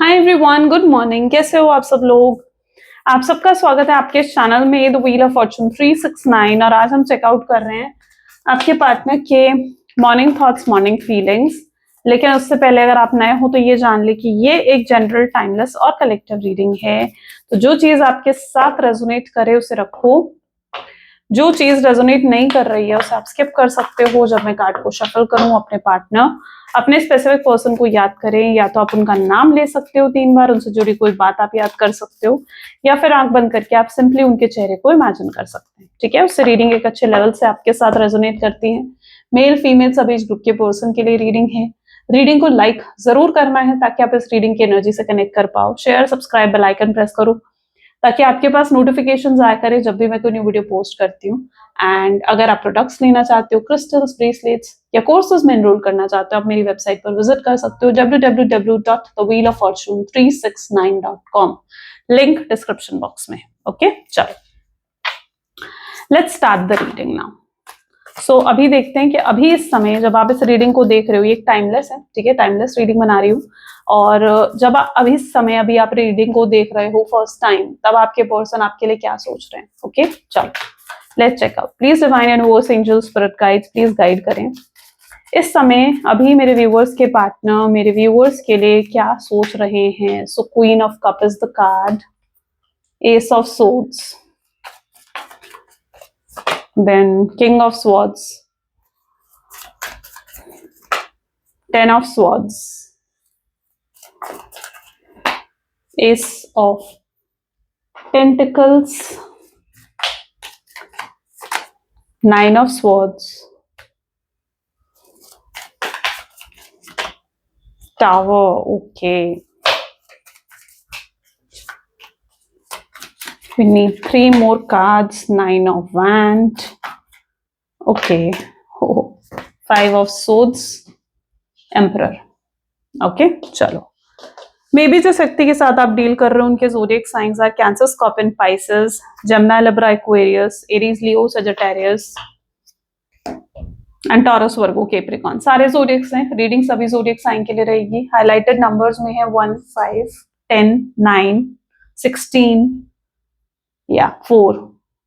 Hi everyone, good morning. कैसे हो आप सब लोग? आप सबका स्वागत है आपके चैनल में द व्हील ऑफ फॉर्चून 369। और आज हम चेकआउट कर रहे हैं आपके पार्टनर के मॉर्निंग थॉट्स, मॉर्निंग फीलिंग्स। लेकिन उससे पहले अगर आप नए हो तो ये जान ले कि ये एक जनरल, टाइमलेस और कलेक्टिव रीडिंग है। तो जो चीज आपके साथ रेजोनेट करे उसे रखो, जो चीज रेजोनेट नहीं कर रही है उसे आप स्किप कर सकते हो। जब मैं कार्ड को शफल करूं, अपने स्पेसिफिक पर्सन को याद करें। या तो आप उनका नाम ले सकते हो 3 बार, उनसे जुड़ी कोई बात आप याद कर सकते हो, या फिर आंख बंद करके आप सिंपली उनके चेहरे को इमेजिन कर सकते हैं। ठीक है, उससे रीडिंग एक अच्छे लेवल से आपके साथ रेजोनेट करती है। मेल फीमेल सभी एज ग्रुप के पर्सन के लिए रीडिंग है। रीडिंग को लाइक जरूर करना है ताकि आप इस रीडिंग की एनर्जी से कनेक्ट कर पाओ। Share, subscribe, bell icon press करो ताकि आपके पास नोटिफिकेशंस आया करे जब भी मैं कोई न्यू वीडियो पोस्ट करती हूँ। एंड अगर आप प्रोडक्ट्स लेना चाहते हो, क्रिस्टल्स, ब्रेसलेट्स या कोर्सेज में एनरोल करना चाहते हो, आप मेरी वेबसाइट पर विजिट कर सकते हो www.thewheeloffortune369.com। लिंक डिस्क्रिप्शन बॉक्स में। ओके, चलो let's start the reading now. So अभी देखते हैं कि अभी इस समय जब आप इस रीडिंग को देख रहे हो, ये एक टाइमलेस है। ठीक है, टाइमलेस रीडिंग बना रही हूँ। और जब आप अभी इस समय अभी आप रीडिंग को देख रहे हो फर्स्ट टाइम, तब आपके पर्सन आपके लिए क्या सोच रहे हैं। ओके, चलो let's check out. Please divine universe, angel, spirit guides please guide करें इस समय अभी मेरे व्यूअर्स के पार्टनर मेरे व्यूअर्स के लिए क्या सोच रहे हैं। सो queen of cup is the card, S of swords, then king of swords, 10 of swords, ace of pentacles, 9 of swords, tower. Okay, we need 3 more cards. 9 of wand. Okay, 5 of swords, emperor. Okay, चलो may be जिस व्यक्ति के साथ आप deal कर रहे हो उनके zodiac signs are Cancer, Scorpion, Pisces, Gemini, Libra, Aquarius, Aries, Leo, Sagittarius and Taurus, Virgo, Capricorn. सारे ज़ोडिएक्स हैं। रीडिंग सभी ज़ोडिएक साइन के लिए रहेगी। हाईलाइटेड नंबर्स में है 1, 5, 10, 9, 16 या 4।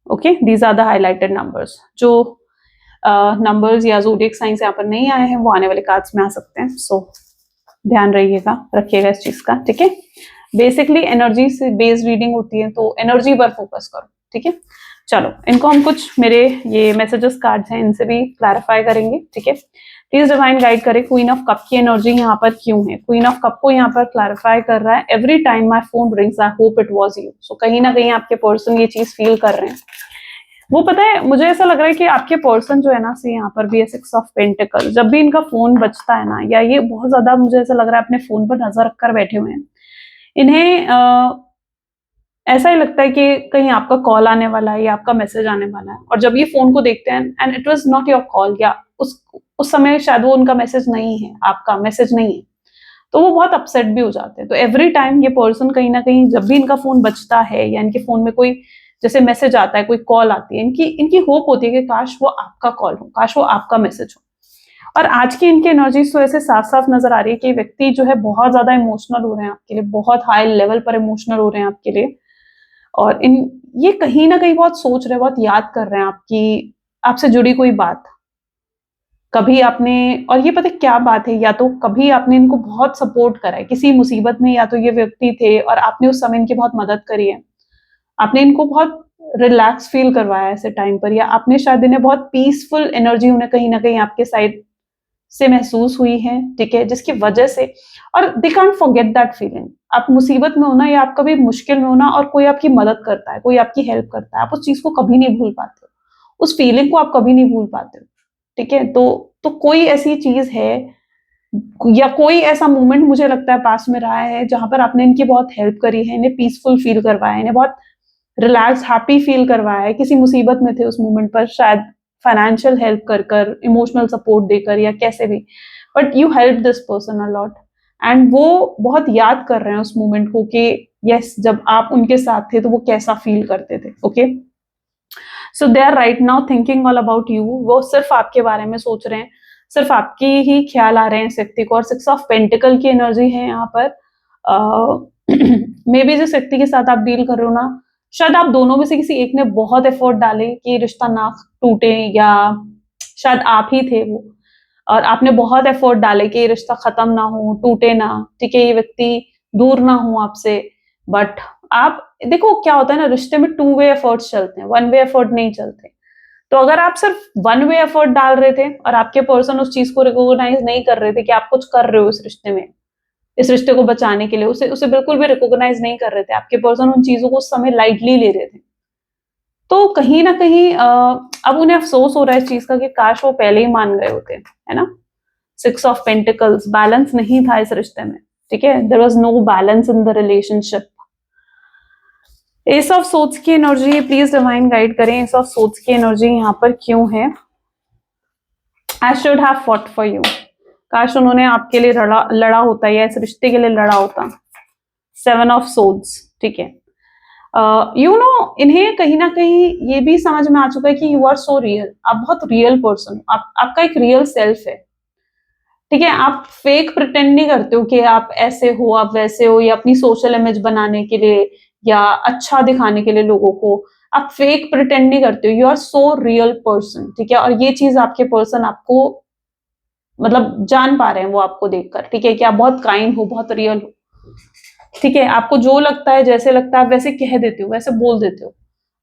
Okay, these are the highlighted numbers. जो नंबर्स या ज़ोडिएक साइंस यहाँ पर नहीं आए हैं वो आने वाले कार्ड्स में आ सकते हैं। सो ध्यान रखिएगा इस चीज का। ठीक है, बेसिकली एनर्जी से बेस्ड रीडिंग होती है, तो एनर्जी पर फोकस करो। ठीक है, चलो इनको हम कुछ मेरे ये मैसेजेस कार्ड्स हैं इनसे भी क्लैरिफाई करेंगे। ठीक है, प्लीज डिवाइन गाइड करे क्वीन ऑफ कप की एनर्जी यहाँ पर क्यों है। क्वीन ऑफ कप को यहाँ पर क्लैरिफाई कर रहा है, every time my phone rings I hope it was you. So कहीं ना कहीं आपके पर्सन ये चीज फील कर रहे हैं। वो पता है, मुझे ऐसा लग रहा है कि आपके पर्सन जो है ना, से यहाँ पर भी है 6 ऑफ पेंटिकल। जब भी इनका फोन बजता है ना, या ये बहुत ज्यादा मुझे ऐसा लग रहा है अपने फोन पर नजर रखकर बैठे हुए हैं। इन्हें ऐसा ही लगता है कि कहीं आपका कॉल आने वाला है या आपका मैसेज आने वाला है। और जब ये फोन को देखते हैं and it was not your call, या उस समय शायद वो उनका मैसेज नहीं है, आपका मैसेज नहीं है, तो वो बहुत अपसेट भी हो जाते हैं। तो एवरी टाइम ये पर्सन कहीं ना कहीं जब भी इनका फोन बजता है या इनके फोन में कोई जैसे मैसेज आता है, कोई कॉल आती है, इनकी होप होती है कि काश वो आपका कॉल हो, काश वो आपका मैसेज हो। और आज की इनकी एनर्जीज तो ऐसे साफ साफ नजर आ रही है कि व्यक्ति जो है बहुत ज्यादा इमोशनल हो रहे हैं आपके लिए, बहुत हाई लेवल पर इमोशनल हो रहे हैं आपके लिए। और ये कहीं ना कहीं बहुत सोच रहे हैं, बहुत याद कर रहे हैं आपसे जुड़ी कोई बात। कभी आपने, और ये पता क्या बात है, या तो कभी आपने इनको बहुत सपोर्ट करा है किसी मुसीबत में, या तो ये व्यक्ति थे और आपने उस समय इनकी बहुत मदद करी है, आपने इनको बहुत रिलैक्स फील करवाया ऐसे टाइम पर, या आपने शायद इन्हें बहुत पीसफुल एनर्जी उन्हें कहीं ना कहीं आपके साइड से महसूस हुई है। ठीक है, जिसकी वजह से, और they can't forget that feeling. आप मुसीबत में हो ना, या आप कभी मुश्किल में हो ना, और कोई आपकी मदद करता है, कोई आपकी हेल्प करता है, आप उस चीज को कभी नहीं भूल पाते हो, उस फीलिंग को आप कभी नहीं भूल पाते हो। ठीक है, तो कोई ऐसी चीज है या कोई ऐसा मोमेंट मुझे लगता है पास में रहा है जहां पर आपने इनकी बहुत हेल्प करी है, इन्हें पीसफुल फील करवाया, इन्हें बहुत रिलैक्स, हैप्पी फील करवाया है। किसी मुसीबत में थे उस मोमेंट पर, शायद फाइनेंशियल हेल्प कर इमोशनल सपोर्ट देकर, या कैसे भी, but you help this person a lot. And वो बहुत याद कर रहे हैं उस मोमेंट को कि यस, जब आप उनके साथ थे तो वो कैसा फील करते थे। Okay, so they are right now thinking all about you. वो सिर्फ आपके बारे में सोच रहे हैं, सिर्फ आपकी ही ख्याल आ रहे हैं इस व्यक्ति को। और 6 ऑफ पेंटिकल की एनर्जी है यहाँ पर। मे बी जिस व्यक्ति के साथ आप डील कर रहे हो ना, शायद आप दोनों में से किसी एक ने बहुत एफर्ट डाले कि रिश्ता ना टूटे, या शायद आप ही थे वो, और आपने बहुत एफर्ट डाले कि ये रिश्ता खत्म ना हो, टूटे ना, ठीक है, ये व्यक्ति दूर ना हो आपसे। बट आप देखो क्या होता है ना, रिश्ते में 2 वे एफर्ट्स चलते हैं, 1 वे एफर्ट नहीं चलते। तो अगर आप सिर्फ 1 वे एफर्ट डाल रहे थे और आपके पर्सन उस चीज को रिकॉग्नाइज नहीं कर रहे थे कि आप कुछ कर रहे हो इस रिश्ते में, इस रिश्ते को बचाने के लिए, उसे उसे बिल्कुल भी रिकॉग्नाइज नहीं कर रहे थे, आपके पर्सन उन चीजों को उस समय लाइटली ले रहे थे, तो कहीं ना कहीं अब उन्हें अफसोस हो रहा है इस चीज का कि काश वो पहले ही मान गए होते, है ना। 6 ऑफ पेंटिकल्स, बैलेंस नहीं था इस रिश्ते में, ठीक है, there was no balance in the relationship. Ace of swords की एनर्जी, प्लीज डिवाइन गाइड करें, एस ऑफ सोर्ड्स की एनर्जी यहाँ पर क्यों है। I should have fought for you, काश उन्होंने आपके लिए लड़ा होता या इस रिश्ते के लिए लड़ा होता। 7 ऑफ सोर्ड्स, ठीक है, यू नो इन्हें कहीं ना कहीं ये भी समझ में आ चुका है कि यू आर सो रियल, आप बहुत रियल पर्सन हो, आपका एक रियल सेल्फ है, ठीक है, आप फेक प्रिटेंड नहीं करते हो कि आप ऐसे हो, आप वैसे हो, या अपनी सोशल इमेज बनाने के लिए या अच्छा दिखाने के लिए लोगों को आप फेक प्रिटेंड नहीं करते हो, you are so real person, ठीक है, और ये चीज आपके पर्सन आपको मतलब जान पा रहे हैं वो आपको देखकर, ठीक है, कि आप बहुत काइंड हो, बहुत रियल हो, ठीक है, आपको जो लगता है, जैसे लगता है आप वैसे कह देते हो, वैसे बोल देते हो,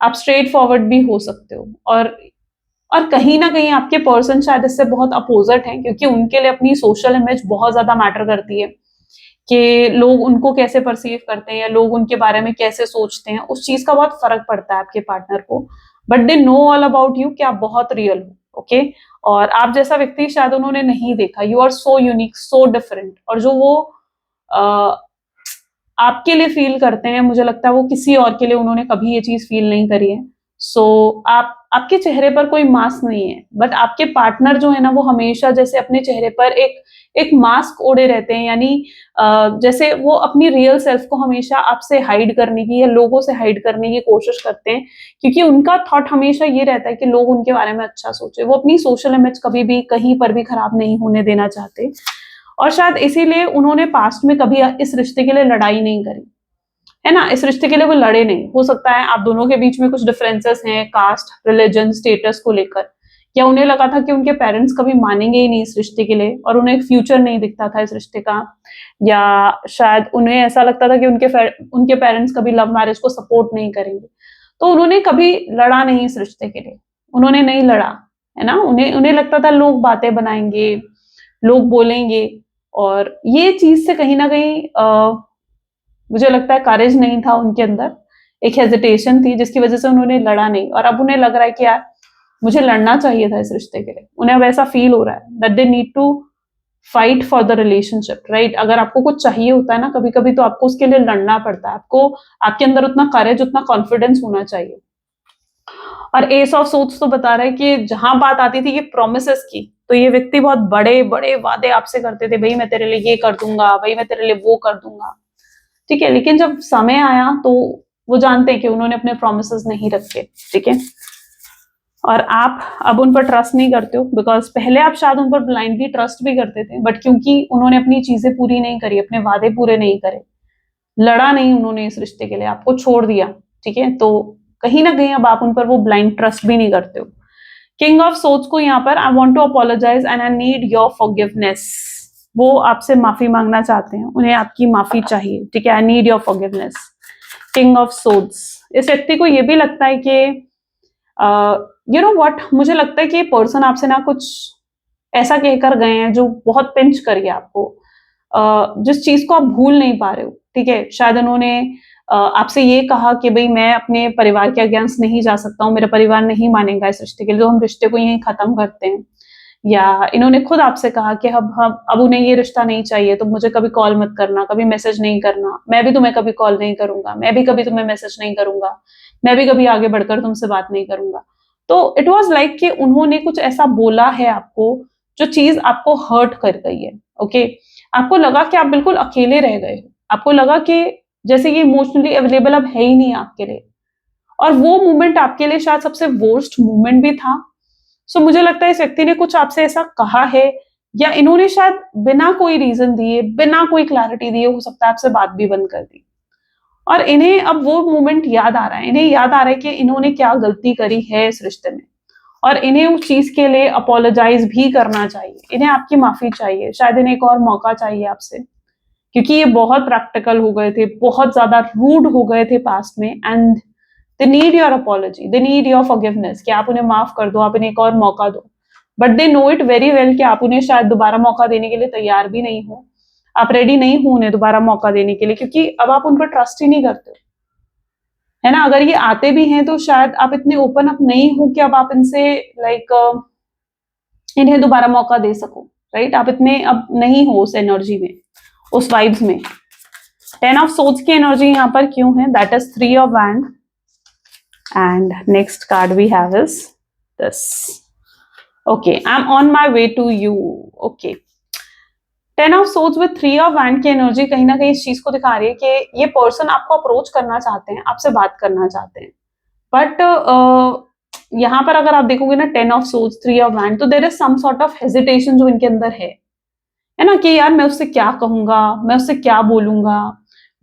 आप स्ट्रेट फॉरवर्ड भी हो सकते हो, और कहीं ना कहीं आपके पर्सन शायद इससे बहुत अपोजिट हैं, क्योंकि उनके लिए अपनी सोशल इमेज बहुत ज्यादा मैटर करती है कि लोग उनको कैसे परसीव करते हैं या लोग उनके बारे में कैसे सोचते हैं, उस चीज का बहुत फर्क पड़ता है आपके पार्टनर को। But they know all about you कि आप बहुत रियल हो, ओके, और आप जैसा व्यक्ति शायद उन्होंने नहीं देखा, you are so unique, so different, और जो वो आपके लिए फील करते हैं, मुझे लगता है वो किसी और के लिए उन्होंने कभी ये चीज फील नहीं करी है। सो आपके चेहरे पर कोई मास्क नहीं है, बट आपके पार्टनर जो है ना वो हमेशा जैसे अपने चेहरे पर एक मास्क ओढ़े रहते हैं, यानी जैसे वो अपनी रियल सेल्फ को हमेशा आपसे हाइड करने की या लोगों से हाइड करने की कोशिश करते हैं, क्योंकि उनका थॉट हमेशा ये रहता है कि लोग उनके बारे में अच्छा सोचे, वो अपनी सोशल इमेज कभी भी कहीं पर भी खराब नहीं होने देना चाहते, और शायद इसीलिए उन्होंने पास्ट में कभी इस रिश्ते के लिए लड़ाई नहीं करी, है ना, इस रिश्ते के लिए वो लड़े नहीं। हो सकता है आप दोनों के बीच में कुछ डिफरेंसेस हैं, कास्ट, रिलीजन, स्टेटस को लेकर, या उन्हें लगा था कि उनके पेरेंट्स कभी मानेंगे ही नहीं इस रिश्ते के लिए, और उन्हें एक फ्यूचर नहीं दिखता था इस रिश्ते का, या शायद उन्हें ऐसा लगता था कि उनके पेरेंट्स कभी लव मैरिज को सपोर्ट नहीं करेंगे, तो उन्होंने कभी लड़ा नहीं इस रिश्ते के लिए, उन्होंने नहीं लड़ा, है ना, उन्हें उन्हें लगता था लोग बातें बनाएंगे, लोग बोलेंगे, और ये चीज से कहीं ना कहीं मुझे लगता है करेज नहीं था उनके अंदर, एक हेजिटेशन थी जिसकी वजह से उन्होंने लड़ा नहीं, और अब उन्हें लग रहा है कि यार मुझे लड़ना चाहिए था इस रिश्ते के लिए, उन्हें अब ऐसा फील हो रहा है that they need to fight for the relationship, right. अगर आपको कुछ चाहिए होता है ना कभी कभी, तो आपको उसके लिए लड़ना पड़ता है, आपको आपके अंदर उतना करेज, उतना कॉन्फिडेंस होना चाहिए। और एस ऑफ सोर्ड्स तो बता रहा है कि जहां बात आती थी ये प्रोमिसेस की, तो ये व्यक्ति बहुत बड़े बड़े वादे आपसे करते थे, भाई मैं तेरे लिए ये कर दूंगा, भाई मैं तेरे लिए वो कर दूंगा, ठीक है, लेकिन जब समय आया तो वो जानते हैं कि उन्होंने अपने प्रोमिसेस नहीं रखे, ठीक है, और आप अब उन पर ट्रस्ट नहीं करते हो, बिकॉज पहले आप शायद उन पर ब्लाइंडली ट्रस्ट भी करते थे, बट क्योंकि उन्होंने अपनी चीजें पूरी नहीं करी, अपने वादे पूरे नहीं करे, लड़ा नहीं उन्होंने इस रिश्ते के लिए, आपको छोड़ दिया, ठीक है, तो कहीं ना कहीं अब आप उन पर वो ब्लाइंड ट्रस्ट भी नहीं करते हो। किंग ऑफ सोर्ड्स को यहाँ पर I want to apologise and I need your forgiveness, वो आपसे माफी मांगना चाहते हैं, उन्हें आपकी माफी चाहिए, ठीक है, आई need your forgiveness. King of swords, इस व्यक्ति को ये भी लगता है कि यू नो व्हाट, मुझे लगता है कि ये पर्सन आपसे ना कुछ ऐसा कहकर गए हैं जो बहुत पिंच कर गया आपको, जिस चीज को आप भूल नहीं पा रहे हो, ठीक है, शायद उन्होंने आपसे ये कहा कि भाई मैं अपने परिवार के अगेंस्ट नहीं जा सकता हूँ, मेरा परिवार नहीं मानेगा इस रिश्ते के लिए, तो हम रिश्ते को यहीं खत्म करते हैं, या इन्होंने खुद आपसे कहा कि अब उन्हें ये रिश्ता नहीं चाहिए, तो मुझे कभी कॉल मत करना, कभी मैसेज नहीं करना, मैं भी तुम्हें कभी कॉल नहीं करूंगा, मैं भी कभी तुम्हें मैसेज नहीं करूंगा, मैं भी कभी आगे बढ़कर तुमसे बात नहीं करूंगा। तो इट वॉज लाइक कि उन्होंने कुछ ऐसा बोला है आपको जो चीज आपको हर्ट कर गई है, ओके, आपको लगा कि आप बिल्कुल अकेले रह गए हो, आपको लगा कि जैसे ये इमोशनली अवेलेबल अब है ही नहीं आपके लिए, और वो मोमेंट आपके लिए शायद सबसे वर्स्ट मोमेंट भी था। सो मुझे लगता है इस व्यक्ति ने कुछ आपसे ऐसा कहा है या इन्होंने शायद बिना कोई रीजन दिए, बिना कोई क्लैरिटी दिए, हो सकता है आपसे बात भी बंद कर दी। और इन्हें अब वो मोमेंट याद आ रहा है, इन्हें याद आ रहा है कि इन्होंने क्या गलती करी है इस रिश्ते में, और इन्हें उस चीज के लिए अपोलोजाइज भी करना चाहिए, इन्हें आपकी माफी चाहिए, शायद इन्हें एक और मौका चाहिए आपसे, क्योंकि ये बहुत प्रैक्टिकल हो गए थे, बहुत ज्यादा रूड हो गए थे पास्ट में, and they need your apology, they need your forgiveness, कि आप उन्हें माफ कर दो, आप इन्हें एक और मौका दो। But they know it very well कि आप उन्हें शायद दोबारा मौका देने के लिए तैयार भी नहीं हो, आप रेडी नहीं हो उन्हें दोबारा मौका देने के लिए, क्योंकि अब आप उन पर ट्रस्ट ही नहीं करते हो, है ना। अगर ये आते भी हैं तो शायद आप इतने ओपन अप नहीं हो कि अब आप इनसे लाइक इन्हें दोबारा मौका दे सको, राइट। आप इतने अब नहीं हो उस एनर्जी में, उस वाइब्स में। 10 ऑफ सोर्ड्स की एनर्जी यहाँ पर क्यों है? That is 3 of wand, and next card we have is this. Okay, I am on my way to you. Okay, 10 of swords with 3 of wand की एनर्जी कहीं ना कहीं इस चीज को दिखा रही है कि ये पर्सन आपको अप्रोच करना चाहते हैं, आपसे बात करना चाहते हैं, बट यहाँ पर अगर आप देखोगे ना 10 ऑफ सोर्ड्स 3 ऑफ वैंड, तो there is some sort of hesitation जो इनके अंदर है ना, कि यार मैं उससे क्या कहूंगा, मैं उससे क्या बोलूंगा,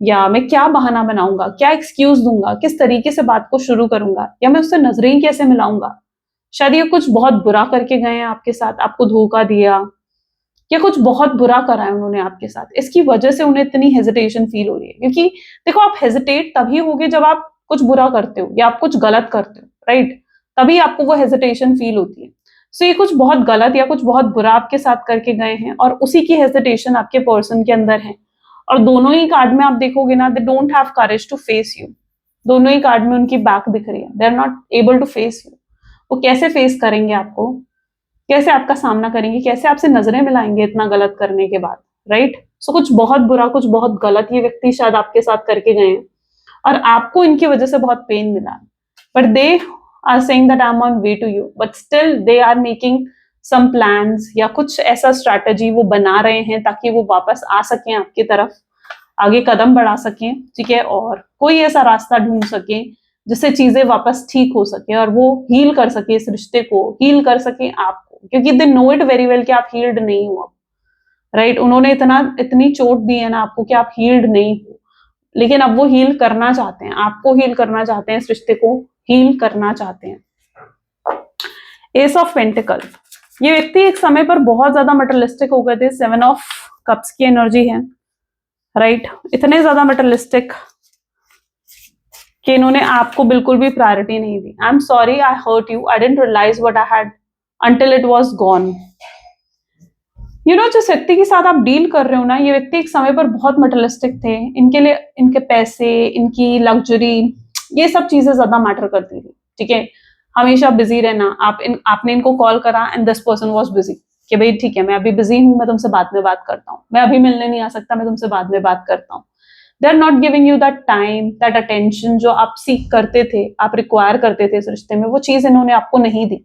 या मैं क्या बहाना बनाऊंगा, क्या एक्सक्यूज दूंगा, किस तरीके से बात को शुरू करूंगा, या मैं उससे नजरें कैसे मिलाऊंगा। शायद ये कुछ बहुत बुरा करके गए हैं आपके साथ, आपको धोखा दिया, या कुछ बहुत बुरा करा है उन्होंने आपके साथ, इसकी वजह से उन्हें इतनी हेजिटेशन फील हो रही है। क्योंकि देखो, आप हेजिटेट तभी होगे जब आप कुछ बुरा करते हो या आप कुछ गलत करते हो, राइट, तभी आपको वो हेजिटेशन फील होती है। सो ये कुछ बहुत गलत या कुछ बहुत बुरा आपके साथ करके गए हैं, और उसी की हेजिटेशन आपके पर्सन के अंदर है। और दोनों ही कार्ड में आप देखोगे ना, they don't have courage to face you. दोनों ही कार्ड में उनकी बैक दिख रही है, they are not able to face you. वो कैसे फेस करेंगे आपको, कैसे आपका सामना करेंगे, कैसे आपसे नजरें मिलाएंगे इतना गलत करने के बाद, राइट। सो कुछ बहुत बुरा, कुछ बहुत गलत ये व्यक्ति शायद आपके साथ करके गए हैं, और आपको इनकी वजह से बहुत पेन मिला। But they are saying that I am on way to you, but still they are making some plans, या कुछ ऐसा स्ट्रैटेजी वो बना रहे हैं ताकि वो वापस आ सकें आपकी तरफ, आगे कदम बढ़ा सकें, ठीक है, और कोई ऐसा रास्ता ढूंढ सके जिससे चीजें वापस ठीक हो सके, और वो हील कर सके, इस रिश्ते को हील कर सके आपको, क्योंकि they know it very well कि आप हील्ड नहीं हो अब, राइट। उन्होंने इतनी चोट दी है ना आपको कि आप हील्ड नहीं हो, लेकिन अब वो हील करना चाहते हैं, आपको हील करना चाहते हैं, इस रिश्ते को हील करना चाहते हैं। एस ऑफ पेंटिकल, ये व्यक्ति एक समय पर बहुत ज्यादा मटेरियलिस्टिक हो गए थे। 7 ऑफ कप्स की एनर्जी है, राइट। इतने ज्यादा मटेरियलिस्टिक कि इन्होंने आपको बिल्कुल भी प्रायोरिटी नहीं दी। I am sorry, I hurt you, I didn't realize what I had until it was gone. You know, जिस व्यक्ति के साथ आप डील कर रहे हो ना, ये व्यक्ति एक समय पर बहुत मटेरियलिस्टिक थे, इनके लिए इनके पैसे, इनकी लग्जरी, ये सब चीजें ज्यादा मैटर करती थी, ठीक है। हमेशा बिजी रहना, आपने इनको कॉल करा and this person was busy, कि भाई ठीक है, मैं अभी बिजी हूं, मैं तुमसे बाद में बात करता हूँ, मैं अभी मिलने नहीं आ सकता, मैं तुमसे बाद में बात करता हूँ। They are not giving you that time, that attention जो आप सीख करते थे, आप रिक्वायर करते थे इस रिश्ते में, वो चीज इन्होंने आपको नहीं दी,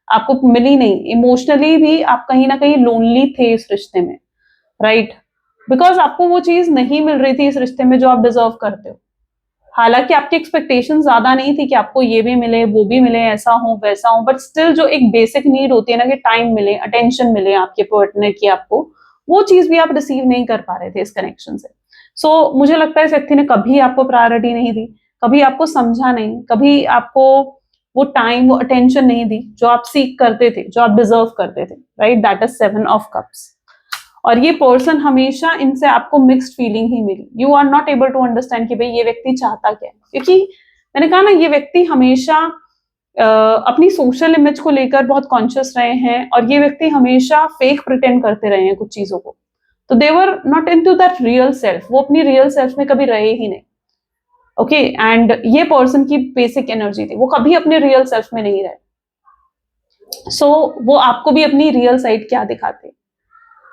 आपको मिली नहीं। इमोशनली भी आप कहीं ना कहीं लोनली थे इस रिश्ते में, राइट, बिकॉज आपको वो चीज नहीं मिल रही थी इस रिश्ते में जो आप डिजर्व करते हो। हालांकि आपकी एक्सपेक्टेशन ज्यादा नहीं थी कि आपको ये भी मिले, वो भी मिले, ऐसा हो वैसा हो, बट स्टिल जो एक बेसिक नीड होती है ना, कि टाइम मिले, अटेंशन मिले आपके पार्टनर की आपको, वो चीज भी आप रिसीव नहीं कर पा रहे थे इस कनेक्शन से। सो मुझे लगता है इस व्यक्ति ने कभी आपको प्रायोरिटी नहीं दी, कभी आपको समझा नहीं, कभी आपको वो टाइम, वो अटेंशन नहीं दी जो आप सीख करते थे, जो आप डिजर्व करते थे, right. That is 7 of cups. और ये पर्सन हमेशा, इनसे आपको मिक्स्ड फीलिंग ही मिली। You are not able to understand कि भाई ये व्यक्ति चाहता क्या है, क्योंकि मैंने कहा ना, ये व्यक्ति हमेशा अपनी सोशल इमेज को लेकर बहुत कॉन्शियस रहे हैं, और ये व्यक्ति हमेशा फेक प्रिटेंड करते रहे हैं कुछ चीजों को। तो they were not into that real self, वो अपनी रियल सेल्फ में कभी रहे ही नहीं, ओके। एंड ये पर्सन की बेसिक एनर्जी थी, वो कभी अपने रियल सेल्फ में नहीं रहे। सो वो आपको भी अपनी रियल साइड क्या दिखाते,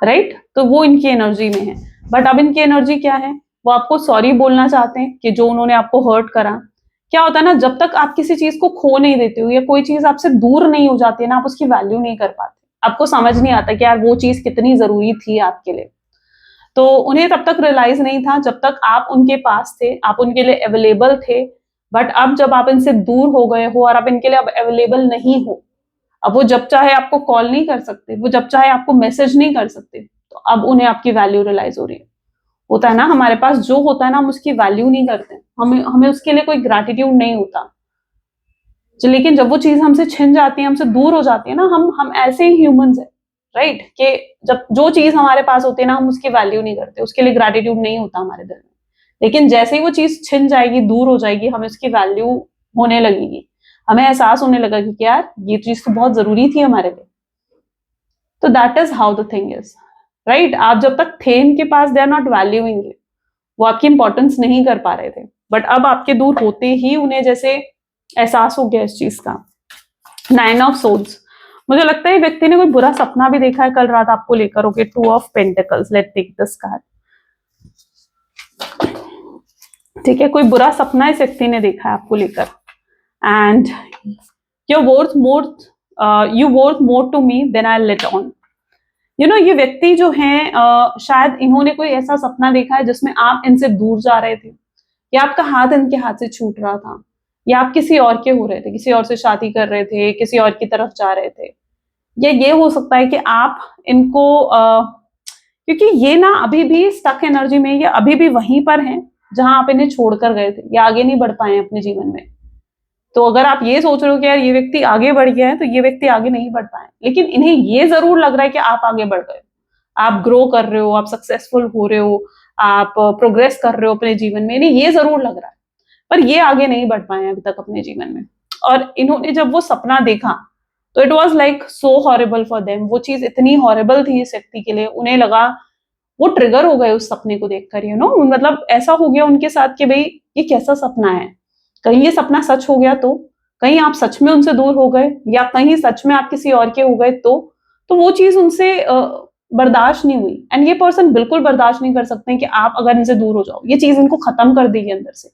राइट। तो वो इनकी एनर्जी में है, बट अब इनकी एनर्जी क्या है, वो आपको सॉरी बोलना चाहते हैं कि जो उन्होंने आपको हर्ट करा। क्या होता है ना, जब तक आप किसी चीज को खो नहीं देते हो, या कोई चीज आपसे दूर नहीं हो जाती है ना, आप उसकी वैल्यू नहीं कर पाते, आपको समझ नहीं आता कि यार वो चीज कितनी जरूरी थी आपके लिए। तो उन्हें तब तक रियलाइज नहीं था जब तक आप उनके पास थे, आप उनके लिए अवेलेबल थे। बट अब जब आप इनसे दूर हो गए हो, और आप इनके लिए अब अवेलेबल नहीं हो, अब वो जब चाहे आपको कॉल नहीं कर सकते, वो जब चाहे आपको मैसेज नहीं कर सकते, तो अब उन्हें आपकी वैल्यू रियलाइज हो रही है। होता है ना, हमारे पास जो होता है ना, हम उसकी वैल्यू नहीं करते, हमें हमें उसके लिए कोई ग्रैटिट्यूड नहीं होता। लेकिन जब वो चीज हमसे छिन जाती है, हमसे दूर हो जाती है ना, हम ऐसे ही ह्यूमंस है, राइट, कि जब जो चीज हमारे पास होती है ना, हम उसकी वैल्यू नहीं करते, उसके लिए ग्रैटिट्यूड नहीं होता हमारे दिल में। लेकिन जैसे ही वो चीज छिन जाएगी, दूर हो जाएगी, हमें उसकी वैल्यू होने लगेगी, हमें एहसास होने लगा कि यार ये चीज तो बहुत जरूरी थी हमारे लिए। तो that is how the thing is, right. आप जब तक थे इनके पास, they are not valuing it, वो आपकी इंपॉर्टेंस नहीं कर पा रहे थे, बट अब आपके दूर होते ही उन्हें जैसे एहसास हो गया इस चीज का। 9 ऑफ सोर्ड्स, मुझे लगता है व्यक्ति ने कोई बुरा सपना भी देखा है कल रात आपको लेकर। Okay, 2 of pentacles, let take this card. ठीक है, कोई बुरा सपना इस व्यक्ति ने देखा है आपको लेकर, and you worth more to me than I let on. You know, ये व्यक्ति जो है शायद इन्होंने कोई ऐसा सपना देखा है जिसमें आप इनसे दूर जा रहे थे, या आपका हाथ इनके हाथ से छूट रहा था, या आप किसी और के हो रहे थे, किसी और से शादी कर रहे थे, किसी और की तरफ जा रहे थे। या ये हो सकता है कि आप इनको क्योंकि ये ना अभी भी स्टक एनर्जी में, ये अभी भी वहीं पर हैं जहां आप इन्हें छोड़कर गए थे, या आगे नहीं बढ़ पाए अपने जीवन में। तो अगर आप ये सोच रहे हो कि यार ये व्यक्ति आगे बढ़ गया है, तो ये व्यक्ति आगे नहीं बढ़ पाए, लेकिन इन्हें ये जरूर लग रहा है कि आप आगे बढ़ गए, आप ग्रो कर रहे हो, आप सक्सेसफुल हो रहे हो, आप प्रोग्रेस कर रहे हो अपने जीवन में, इन्हें ये जरूर लग रहा है, पर ये आगे नहीं बढ़ पाए अभी तक अपने जीवन में। और इन्होंने जब वो सपना देखा, तो it was like so horrible for them, वो चीज इतनी हॉरेबल थी इस व्यक्ति के लिए, उन्हें लगा, वो ट्रिगर हो गए उस सपने को देखकर, यू नो, मतलब ऐसा हो गया उनके साथ कि भाई ये कैसा सपना है, कहीं ये सपना सच हो गया तो, कहीं आप सच में उनसे दूर हो गए, या कहीं सच में आप किसी और के हो गए तो वो चीज उनसे बर्दाश्त नहीं हुई। एंड ये पर्सन बिल्कुल बर्दाश्त नहीं कर सकते कि आप अगर इनसे दूर हो जाओ, ये चीज इनको खत्म कर देगी अंदर से,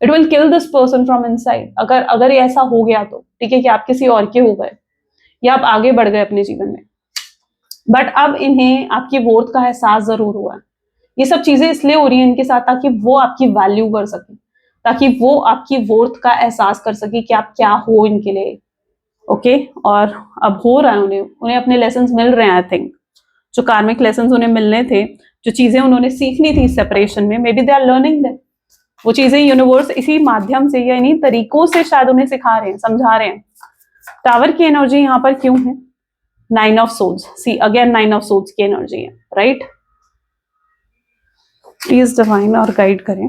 it will kill this person from inside. अगर अगर ये ऐसा हो गया तो ठीक है कि आप किसी और के हो गए, या आप आगे बढ़ गए अपने जीवन में, बट अब इन्हें आपकी वर्थ का एहसास जरूर हुआ है। ये सब चीजें इसलिए हो रही हैं इनके साथ ताकि वो आपकी वैल्यू कर सके, ताकि वो आपकी वर्थ का एहसास कर सके कि आप क्या हो इनके लिए। ओके, और अब हो रहा है, उन्हें अपने लेसन मिल रहे हैं। आई थिंक जो कार्मिक लेसन उन्हें मिलने थे, जो चीजें उन्होंने सीखनी थी सेपरेशन में, maybe they are learning that. वो चीजें यूनिवर्स इसी माध्यम से या इन्हीं तरीकों से शायद उन्हें सिखा रहे हैं, समझा रहे हैं। टावर की एनर्जी यहाँ पर क्यों है? 9 of swords, see again 9 of swords की एनर्जी है, राइट। प्लीज डिवाइन और गाइड करें।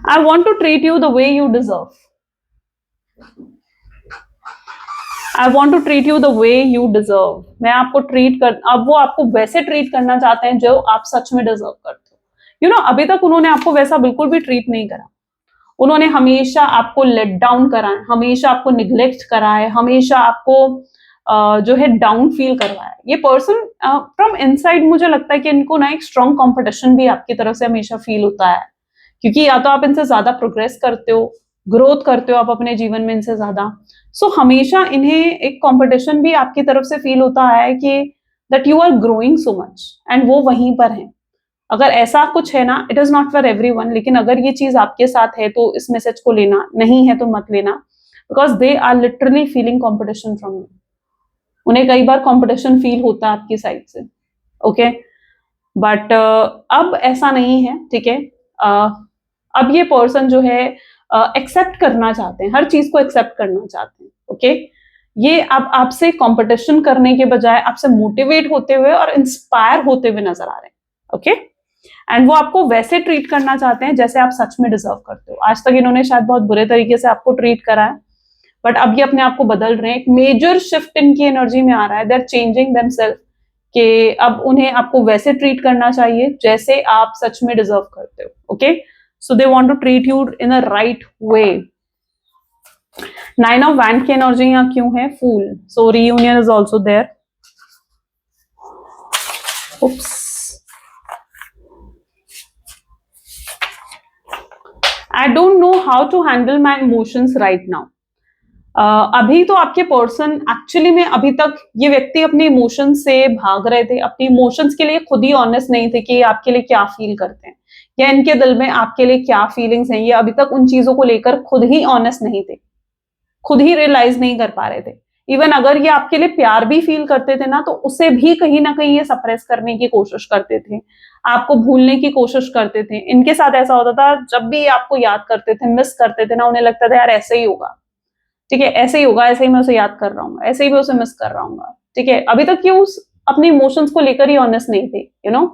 I want to treat you the way you deserve. I want to treat you the way you deserve. मैं आपको ट्रीट कर, अब वो आपको वैसे ट्रीट करना चाहते हैं जो आप सच में डिजर्व करते हो। यू नो, अभी तक उन्होंने आपको वैसा बिल्कुल भी ट्रीट नहीं करा। उन्होंने हमेशा आपको लेट डाउन करा है, हमेशा आपको निग्लेक्ट करा है, हमेशा आपको जो है डाउन फील करवाया है। ये पर्सन फ्रॉम इनसाइड, मुझे लगता है कि इनको ना एक स्ट्रॉन्ग कॉम्पिटिशन भी आपकी तरफ से हमेशा फील होता है, क्योंकि या तो आप इनसे ज्यादा प्रोग्रेस करते हो, ग्रोथ करते हो आप अपने जीवन में इनसे ज्यादा, सो हमेशा इन्हें एक कंपटीशन भी आपकी तरफ से फील होता है कि that you are growing so much, and वो वहीं पर है। अगर ऐसा कुछ है ना, it is not for everyone, लेकिन अगर ये चीज आपके साथ है तो इस मैसेज को लेना, नहीं है तो मत लेना, because they are literally feeling competition from you. उन्हें कई बार कॉम्पिटिशन फील होता है आपकी साइड से, ओके, बट अब ऐसा नहीं है, ठीक है। अब ये पर्सन जो है एक्सेप्ट करना चाहते हैं, हर चीज को एक्सेप्ट करना चाहते हैं, ओके। ये अब आपसे कंपटीशन करने के बजाय आपसे मोटिवेट होते हुए और इंस्पायर होते हुए नजर आ रहे हैं, ओके। एंड वो आपको वैसे ट्रीट करना चाहते हैं जैसे आप सच में डिजर्व करते हो। आज तक इन्होंने शायद बहुत बुरे तरीके से आपको ट्रीट करा है, बट अब ये अपने आप को बदल रहे हैं। एक मेजर शिफ्ट इनकी एनर्जी में आ रहा है, दे आर चेंजिंग देमसेल्फ, कि अब उन्हें आपको वैसे ट्रीट करना चाहिए जैसे आप सच में डिजर्व करते हो, okay. So they want to treat you in a right way. 9 of Wands की एनर्जी यहाँ क्यों है? Fool. So reunion is also there. Oops. I don't know how to handle my emotions right now. अभी तो आपके person actually में, अभी तक ये व्यक्ति अपने इमोशंस से भाग रहे थे, अपने इमोशंस के लिए खुद ही ऑनेस्ट नहीं थे कि आपके लिए क्या फील करते हैं, या इनके दिल में आपके लिए क्या फीलिंग्स हैं, ये अभी तक उन चीजों को लेकर खुद ही ऑनेस्ट नहीं थे, खुद ही रियलाइज नहीं कर पा रहे थे। इवन अगर ये आपके लिए प्यार भी फील करते थे ना, तो उसे भी कहीं ना कहीं ये सप्रेस करने की कोशिश करते थे, आपको भूलने की कोशिश करते थे। इनके साथ ऐसा होता था, जब भी आपको याद करते थे, मिस करते थे ना, उन्हें लगता था यार ऐसे ही होगा, ठीक है, ऐसे ही होगा, ऐसे ही मैं उसे याद कर रहा हूँ, ऐसे ही मैं उसे मिस कर रहा हूँ, ठीक है। अभी तक ये उस अपने इमोशंस को लेकर ही ऑनेस्ट नहीं थे,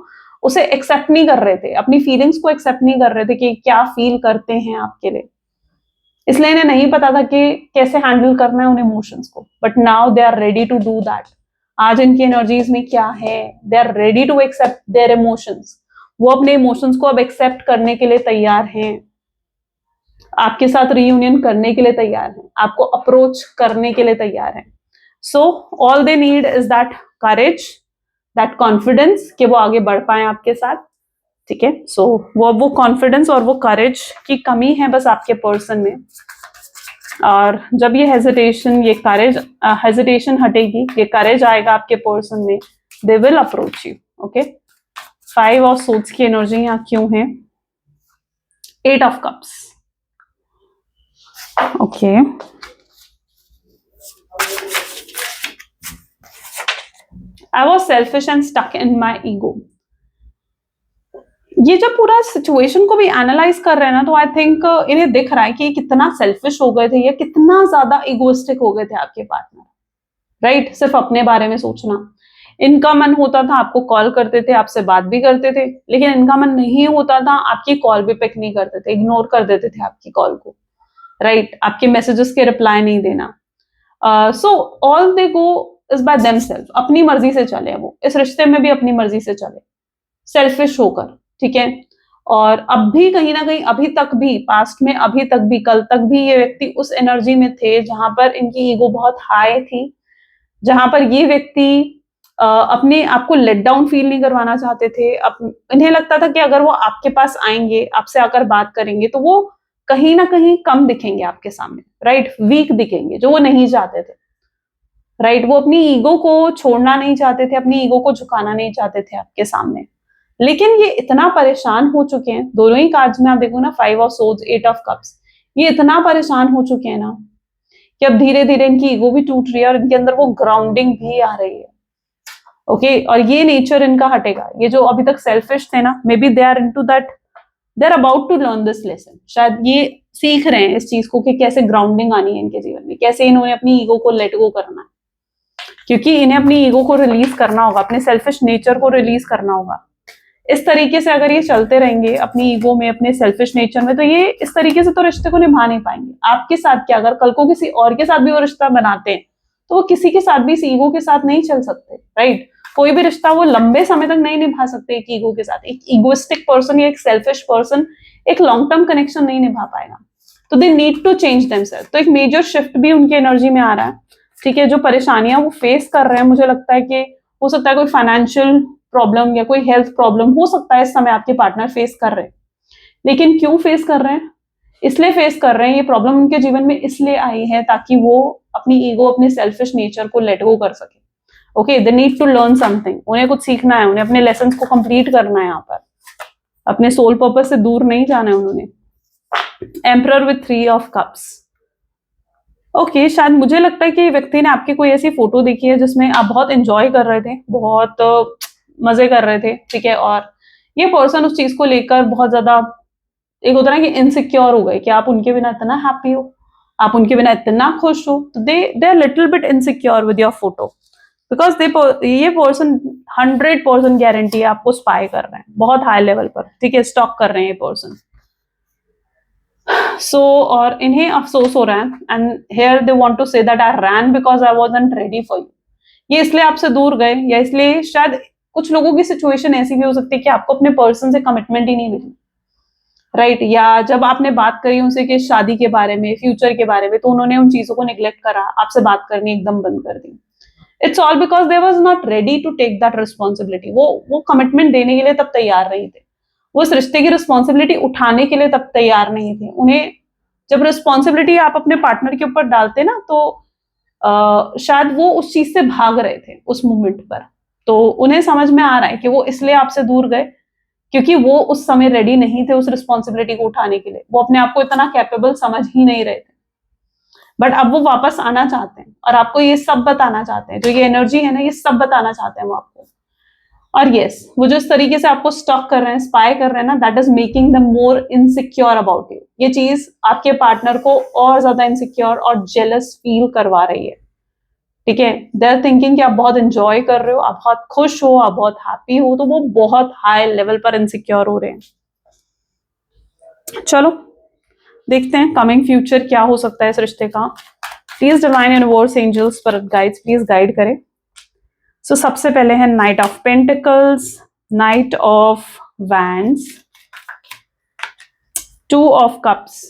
उसे एक्सेप्ट नहीं कर रहे थे, अपनी फीलिंग्स को एक्सेप्ट नहीं कर रहे थे कि क्या फील करते हैं आपके लिए। इसलिए इन्हें नहीं पता था कि कैसे हैंडल करना है उन इमोशंस को, but now they are ready to do that. आज इनकी एनर्जीज में क्या है, they are ready to accept their emotions. वो अपने इमोशंस को अब एक्सेप्ट करने के लिए तैयार हैं, आपके साथ रीयूनियन करने के लिए तैयार हैं, आपको अप्रोच करने के लिए तैयार हैं। सो all they need is that courage, that confidence कि वो आगे बढ़ पाए आपके साथ, ठीक है। सो वो कॉन्फिडेंस और वो करेज की कमी है बस आपके पर्सन में। और जब ये हेजिटेशन, ये करेज, हेजिटेशन हटेगी, ये करेज आएगा आपके पर्सन में, they will approach you, okay. 5 of swords की एनर्जी यहाँ क्यों है? 8 of cups, okay. I was selfish and stuck in my ego. ये जब पूरा सिचुएशन को भी एनालाइज कर रहे हैं ना, तो आई थिंक इन्हें दिख रहा है कि कितना सेल्फिश हो गए थे या कितना ज्यादा इगोइस्टिक हो गए थे आपके पार्टनर, राइट। सिर्फ अपने बारे में सोचना। इनका मन होता था, आपको कॉल करते थे, आपसे बात भी करते थे, लेकिन इनका मन नहीं होता था, आपकी कॉल भी पिक नहीं करते थे, इग्नोर कर देते थे आपकी कॉल को, राइट। आपके मैसेजेस के रिप्लाई नहीं देना। So all they go is by themselves, अपनी मर्जी से चले, वो इस रिश्ते में भी अपनी मर्जी से चले, सेल्फिश होकर, ठीक है। और अब भी कहीं ना कहीं, अभी तक भी, पास्ट में, अभी तक भी, कल तक भी ये व्यक्ति उस एनर्जी में थे जहां पर इनकी ईगो बहुत हाई थी, जहां पर ये व्यक्ति अपने आपको लेट डाउन फील नहीं करवाना चाहते थे। इन्हें लगता था कि अगर वो आपके पास आएंगे, आपसे आकर बात करेंगे, तो वो कहीं ना कहीं कम दिखेंगे आपके सामने, राइट, वीक दिखेंगे, जो वो नहीं चाहते थे, राइट। वो अपनी ईगो को छोड़ना नहीं चाहते थे, अपनी ईगो को झुकाना नहीं चाहते थे आपके सामने। लेकिन ये इतना परेशान हो चुके हैं, दोनों ही कार्ड्स में आप देखो ना, 5 ऑफ सोर्ड्स, 8 ऑफ कप्स, ये इतना परेशान हो चुके हैं ना कि अब धीरे धीरे इनकी ईगो भी टूट रही है और इनके अंदर वो ग्राउंडिंग भी आ रही है, ओके। और ये नेचर इनका हटेगा। ये जो अभी तक सेल्फिश थे ना, maybe they are into that, they are about to learn this lesson. शायद ये सीख रहे हैं इस चीज को कि कैसे ग्राउंडिंग आनी है इनके जीवन में, कैसे इन्होंने अपनी ईगो को लेट गो करना है, क्योंकि इन्हें अपनी ईगो को रिलीज करना होगा, अपने सेल्फिश नेचर को रिलीज करना होगा। इस तरीके से अगर ये चलते रहेंगे अपनी ईगो में, अपने सेल्फिश नेचर में, तो ये इस तरीके से तो रिश्ते को निभा नहीं पाएंगे। आपके साथ क्या, अगर कल को किसी और के साथ भी वो रिश्ता बनाते हैं, तो वो किसी के साथ भी इस ईगो के साथ नहीं चल सकते, राइट। कोई भी रिश्ता वो लंबे समय तक नहीं निभा सकते एक ईगो के साथ। एक ईगोइस्टिक पर्सन या एक सेल्फिश पर्सन एक लॉन्ग टर्म कनेक्शन नहीं निभा पाएगा। तो they need to change themselves. तो एक मेजर शिफ्ट भी उनकी एनर्जी में आ रहा है, ठीक है। जो परेशानियां वो फेस कर रहे हैं, मुझे लगता है कि हो सकता है कोई फाइनेंशियल प्रॉब्लम या कोई हेल्थ प्रॉब्लम हो सकता है इस समय आपके पार्टनर फेस कर रहे हैं। लेकिन क्यों फेस कर रहे हैं? इसलिए फेस कर रहे हैं, ये प्रॉब्लम उनके जीवन में इसलिए आई है ताकि वो अपनी ईगो, अपने सेल्फिश नेचर को लेट गो कर सके, okay. They need to learn something, उन्हें कुछ सीखना है, उन्हें अपने लेसन्स को कंप्लीट करना है, यहाँ पर अपने सोल पर्पस से दूर नहीं जाना है उन्होंने। Emperor with 3 of cups, okay. शायद मुझे लगता है कि व्यक्ति ने आपकी कोई ऐसी फोटो देखी है जिसमें आप बहुत एंजॉय कर रहे थे, बहुत मजे कर रहे थे, ठीक है। और ये पर्सन उस चीज को लेकर बहुत ज्यादा, एक होता है ना कि इनसिक्योर हो गए कि आप उनके बिना इतना हैप्पी हो, आप उनके बिना इतना खुश हो, तो they are little bit insecure with your photo, because ये पर्सन 100% गारंटी है आपको स्पाई कर रहे हैं बहुत हाई लेवल पर, ठीक है, स्टॉक कर रहे हैं ये पर्सन। सो और इन्हें अफसोस हो रहा है, and here they want to say that I ran because I wasn't ready for you. ये इसलिए आपसे दूर गए, या इसलिए शायद कुछ लोगों की सिचुएशन ऐसी भी हो सकती है कि आपको अपने पर्सन से कमिटमेंट ही नहीं मिली, राइट। या जब आपने बात करी उनसे कि शादी के बारे में, फ्यूचर के बारे में, तो उन्होंने उन चीजों को निग्लेक्ट करा, आपसे बात करनी एकदम बंद कर दी। It's all because they was not ready to take that responsibility. वो कमिटमेंट देने के लिए तब तैयार नहीं थे, वो इस रिश्ते की रिस्पॉन्सिबिलिटी उठाने के लिए तब तैयार नहीं थे। उन्हें जब रिस्पॉन्सिबिलिटी आप अपने पार्टनर के ऊपर डालते ना, तो शायद वो उस चीज से भाग रहे थे उस मोमेंट पर। तो उन्हें समझ में आ रहा है कि वो इसलिए आपसे दूर गए क्योंकि वो उस समय रेडी नहीं थे उस रिस्पॉन्सिबिलिटी को उठाने के लिए, वो अपने आप को इतना कैपेबल समझ ही नहीं रहे थे। बट अब वो वापस आना चाहते हैं और आपको ये सब बताना चाहते हैं, जो ये एनर्जी है ना, ये सब बताना चाहते हैं वो आपको। और यस, वो जो इस तरीके से आपको स्टॉक कर रहे हैं, स्पाई कर रहे हैं ना, that is making them more insecure about you. ये चीज आपके पार्टनर को और ज्यादा इनसिक्योर और जेलस फील करवा रही है, ठीक है। दे आर थिंकिंग कि आप बहुत इंजॉय कर रहे हो, आप बहुत खुश हो, आप बहुत हैप्पी हो, तो वो बहुत हाई लेवल पर इनसिक्योर हो रहे हैं। चलो देखते हैं कमिंग फ्यूचर क्या हो सकता है इस रिश्ते का। Please divine universe, angels, spirit guides, please guide करें। सो सबसे पहले है knight of pentacles, knight of wands, 2 of cups,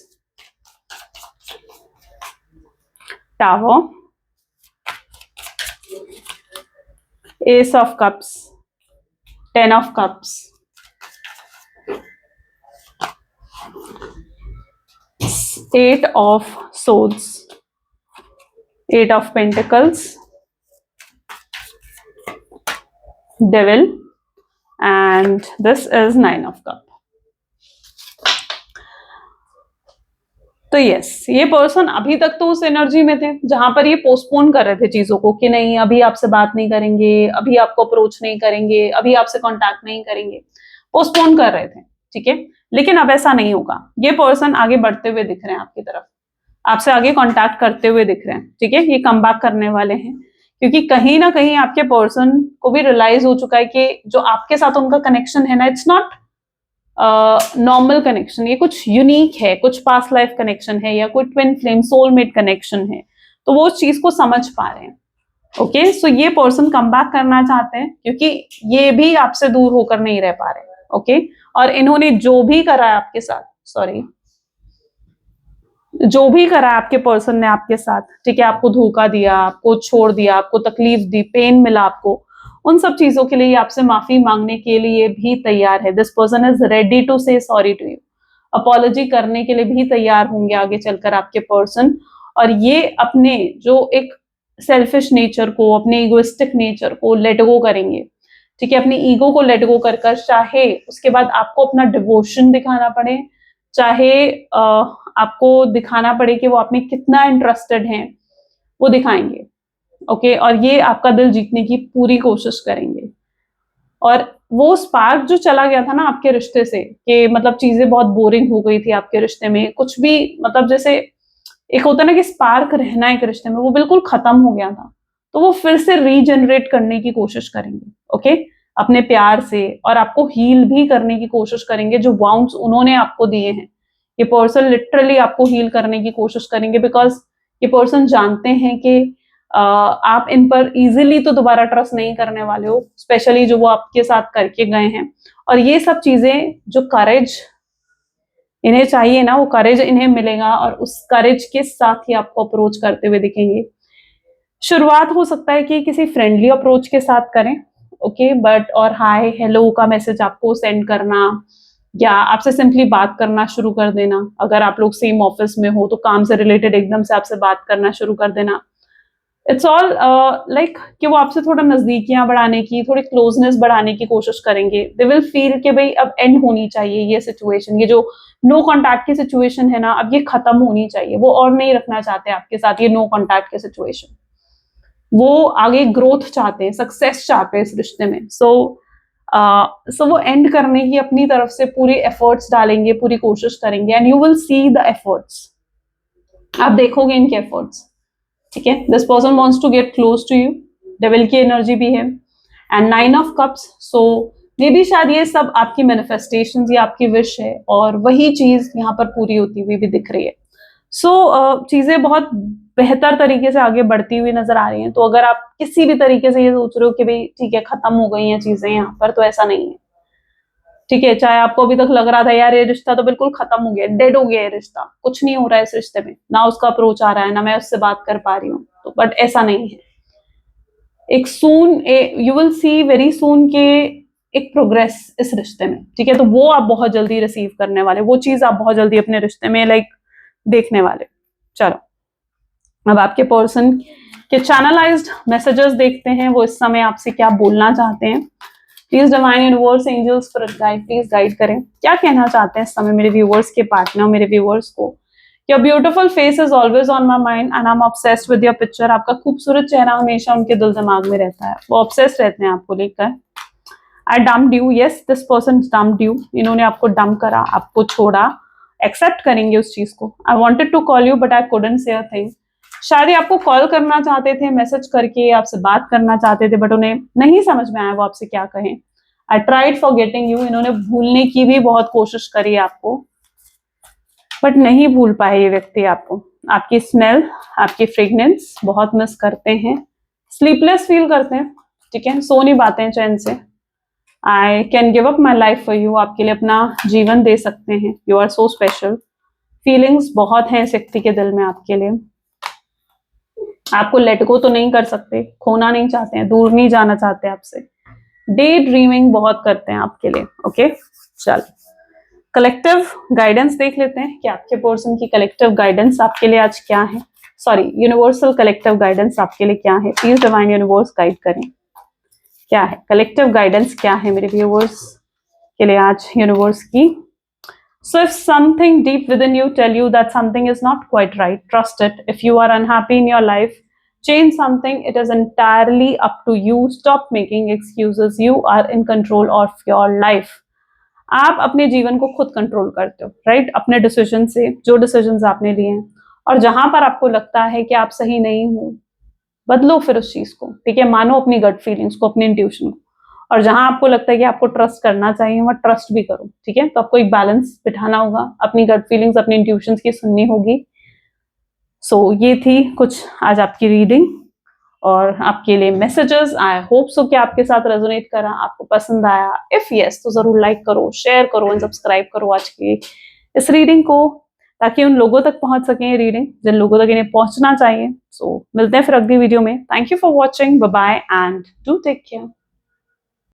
tower, ace of cups, 10 of cups, 8 of swords, 8 of pentacles, devil, and this is 9 of cup. तो yes, ये person अभी तक तो उस एनर्जी में थे जहां पर ये पोस्टपोन कर रहे थे चीजों को, कि नहीं अभी आपसे बात नहीं करेंगे, अभी आपको अप्रोच नहीं करेंगे, अभी आपसे कांटेक्ट नहीं करेंगे, पोस्टपोन कर रहे थे, ठीक है। लेकिन अब ऐसा नहीं होगा, ये पर्सन आगे बढ़ते हुए दिख रहे हैं आपकी तरफ, आपसे आगे कांटेक्ट करते हुए दिख रहे हैं, ठीक है। ये कम बैक करने वाले हैं, क्योंकि कहीं ना कहीं आपके पर्सन को भी रियलाइज हो चुका है कि जो आपके साथ उनका कनेक्शन है ना, इट्स नॉट नॉर्मल कनेक्शन, ये कुछ यूनिक है, कुछ पास्ट लाइफ कनेक्शन है, या कोई ट्विन फ्लेम सोलमेट कनेक्शन है, तो वो उस चीज को समझ पा रहे हैं। ओके, सो ये पर्सन कम बैक करना चाहते हैं, क्योंकि ये भी आपसे दूर होकर नहीं रह पा रहे। ओके, और इन्होंने जो भी करा है आपके साथ, सॉरी, जो भी करा आपके पर्सन ने आपके साथ, ठीक है, आपको धोखा दिया, आपको छोड़ दिया, आपको तकलीफ दी, पेन मिला आपको, उन सब चीजों के लिए आपसे माफी मांगने के लिए भी तैयार है। This person is ready to say sorry to you, apology करने के लिए भी तैयार होंगे आगे चलकर आपके पर्सन। और ये अपने जो एक सेल्फिश नेचर को, अपने इगोइस्टिक नेचर को लेट गो करेंगे, ठीक है, अपनी ईगो को लेट गो कर कर, चाहे उसके बाद आपको अपना डिवोशन दिखाना पड़े, चाहे आपको दिखाना पड़े कि वो आप में कितना इंटरेस्टेड हैं, वो दिखाएंगे। ओके, और ये आपका दिल जीतने की पूरी कोशिश करेंगे। और वो स्पार्क जो चला गया था ना आपके रिश्ते से, कि मतलब चीजें बहुत बोरिंग हो गई थी आपके रिश्ते में, कुछ भी मतलब जैसे एक होता है ना कि स्पार्क रहना एक रिश्ते में, वो बिल्कुल खत्म हो गया था, तो वो फिर से रीजनरेट करने की कोशिश करेंगे। ओके, अपने प्यार से, और आपको हील भी करने की कोशिश करेंगे। जो वाउंड्स उन्होंने आपको दिए हैं, ये पर्सन लिटरली आपको हील करने की कोशिश करेंगे, बिकॉज ये पर्सन जानते हैं कि आप इन पर इजीली तो दोबारा ट्रस्ट नहीं करने वाले हो, स्पेशली जो वो आपके साथ करके गए हैं। और ये सब चीजें, जो करेज इन्हें चाहिए ना, वो करेज इन्हें मिलेगा, और उस करेज के साथ ही आपको अप्रोच करते हुए दिखेंगे। शुरुआत हो सकता है कि किसी फ्रेंडली अप्रोच के साथ करें, ओके, बट और हाय हेलो का मैसेज आपको सेंड करना, या आपसे सिंपली बात करना शुरू कर देना। अगर आप लोग सेम ऑफिस में हो तो काम से रिलेटेड एकदम से आपसे बात करना शुरू कर देना। इट्स ऑल लाइक कि वो आपसे थोड़ा नजदीकियां बढ़ाने की, थोड़ी क्लोजनेस बढ़ाने की कोशिश करेंगे। दे विल फील कि भाई अब एंड होनी चाहिए ये सिचुएशन, ये जो नो कॉन्टैक्ट की सिचुएशन है ना, अब ये खत्म होनी चाहिए। वो और नहीं रखना चाहते आपके साथ ये नो कॉन्टैक्ट की सिचुएशन, वो आगे ग्रोथ चाहते हैं, सक्सेस चाहते हैं इस रिश्ते में। सो वो एंड करने की अपनी तरफ से पूरी एफर्ट्स डालेंगे, पूरी कोशिश करेंगे, and you will see the efforts, आप देखोगे इनके एफर्ट्स, ठीक है। This person wants to get close to you, devil की एनर्जी भी है, and 9 of cups. So maybe शायद ये सब आपकी मैनिफेस्टेशंस या आपकी विश है, और वही चीज यहाँ पर पूरी होती हुई भी दिख रही है। सो चीजें बहुत बेहतर तरीके से आगे बढ़ती हुई नजर आ रही हैं। तो अगर आप किसी भी तरीके से ये सोच रहे हो कि भाई ठीक है खत्म हो गई हैं चीजें यहाँ पर, तो ऐसा नहीं है, ठीक है। चाहे आपको अभी तक लग रहा था यार ये रिश्ता तो बिल्कुल खत्म हो गया, डेड हो गया है रिश्ता, कुछ नहीं हो रहा है इस रिश्ते में, ना उसका अप्रोच आ रहा है, ना मैं उससे बात कर पा रही हूँ, तो बट ऐसा नहीं है। एक soon you will C very soon के एक प्रोग्रेस इस रिश्ते में, ठीक है। तो वो आप बहुत जल्दी रिसीव करने वाले, वो चीज आप बहुत जल्दी अपने रिश्ते में लाइक देखने वाले। चलो अब आपके पर्सन के चैनलाइज्ड मैसेजेस देखते हैं, वो इस समय आपसे क्या बोलना चाहते हैं। Please divine universe angels spirit guide please guide करें, क्या कहना चाहते हैं इस समय मेरे व्यूअर्स के पार्टनर, मेरे व्यूअर्स को। Your beautiful face is always on my mind and I am obsessed with your picture. आपका खूबसूरत चेहरा हमेशा उनके दिल दिमाग में रहता है, वो ऑब्सेस्ड रहते हैं आपको लेकर। I dumped you, yes this person dumped you, इन्होंने आपको डंप करा, आपको छोड़ा, एक्सेप्ट करेंगे उस चीज को। I wanted to call you but I couldn't say a thing. शायद ये आपको कॉल करना चाहते थे, मैसेज करके आपसे बात करना चाहते थे, बट उन्हें नहीं समझ में आया वो आपसे क्या कहें। I tried for getting you, इन्होंने भूलने की भी बहुत कोशिश करी आपको, बट नहीं भूल पाए ये व्यक्ति आपको। आपकी स्मेल, आपकी फ्रेग्रेंस बहुत मिस करते हैं, स्लीपलेस फील करते हैं, ठीक है, सो नहीं पाते हैं चैन से। I can give up my life for you, आपके लिए अपना जीवन दे सकते हैं। You are so special, feelings बहुत हैं इस व्यक्ति के दिल में आपके लिए। आपको लेट गो तो नहीं कर सकते, खोना नहीं चाहते हैं, दूर नहीं जाना चाहते आपसे, डे ड्रीमिंग बहुत करते हैं आपके लिए। ओके चल, कलेक्टिव गाइडेंस देख लेते हैं कि आपके पर्सन की कलेक्टिव गाइडेंस आपके लिए आज क्या है। सॉरी, यूनिवर्सल कलेक्टिव गाइडेंस आपके लिए क्या है। प्लीज डिवाइन यूनिवर्स गाइड करें, क्या है कलेक्टिव गाइडेंस, क्या है मेरे व्यूअर्स के लिए आज यूनिवर्स की। So if something deep within you tell you that something is not quite right, trust it. If you are unhappy in your life, change something. It is entirely up to you. Stop making excuses. You are in control of your life. आप अपने जीवन को खुद control करते हो, right? अपने decision से, जो डिसीजंस आपने लिए हैं, और जहां पर आपको लगता है कि आप सही नहीं हो, बदलो फिर उस चीज को, ठीक है? मानो अपनी गट फीलिंग्स को, अपने इंट्यूशन को, और जहां आपको लगता है कि आपको ट्रस्ट करना चाहिए वहां ट्रस्ट भी करो, ठीक है? तो आपको एक बैलेंस बिठाना होगा, अपनी गट फीलिंग्स, अपनी इंट्यूशंस की सुननी होगी। सो ये थी कुछ आज आपकी रीडिंग और आपके लिए मैसेजेस। आई होप सो कि आपके साथ रेजोनेट करा, आपको पसंद आया। इफ यस तो जरूर लाइक करो, शेयर करो एंड सब्सक्राइब करो आज की इस रीडिंग को, ताकि उन लोगों तक पहुंच सके ये रीडिंग जिन लोगों तक इन्हें पहुंचना चाहिए। सो मिलते हैं फिर अगली वीडियो में। Thank you for watching, bye bye and do take care.